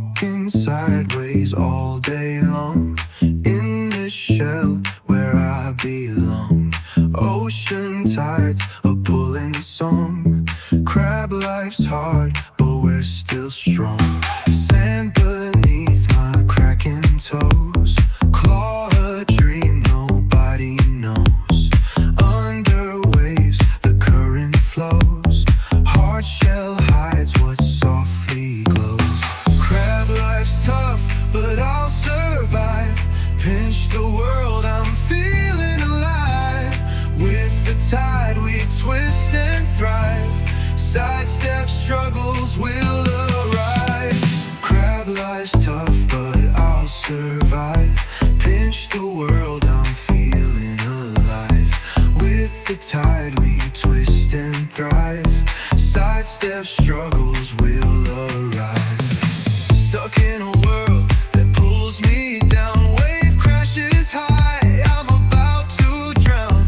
walking sideways all day long, in this shell where I belong. Ocean tides are pulling song. Crab life's hard, but we're still strong. Sand beneath my cracking toes. Claw a dream nobody knows. Under waves the current flows. Hard shell hides what softly glows. Crab life's tough, but I'll survive. Pinch the world, I'm feeling alive. With the tide we twist and thrive. Sidestep struggles will arrive. Crab life's tough, but I'll survive. Pinch the world, I'm feeling alive. With the tide we twist and thrive. Sidestep struggles will arrive. Stuck in a world that pulls me down. Wave crashes high, I'm about to drown.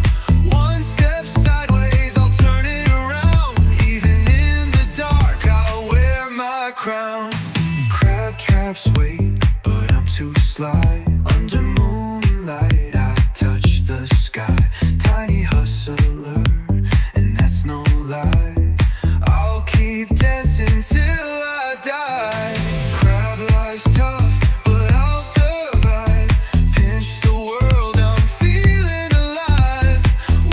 One step sideways, I'll turn it around. Even in the dark, I'll wear my crown. Crab traps wait, but I'm too sly. Under moonlight, I touch the sky. Tiny hustler, and that's no lie. I'll keep dancing till I die. Crab life's tough, but I'll survive. Pinch the world, I'm feeling alive.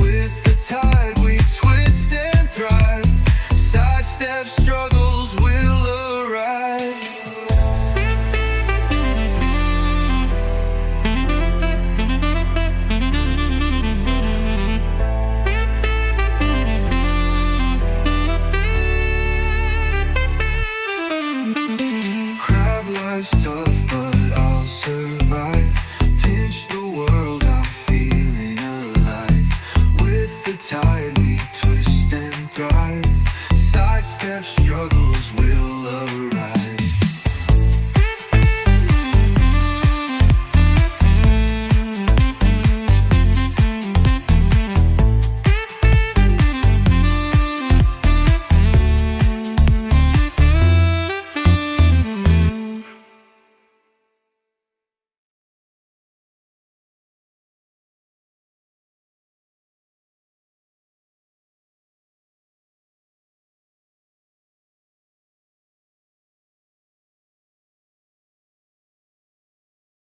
With the tide we twist and thrive. Sidestep struggles will arrive. Crab life's tough, but I'll survive. Pinch the world, I'm feeling alive. With the tide we twist and thrive. Sidestep struggles will arrive.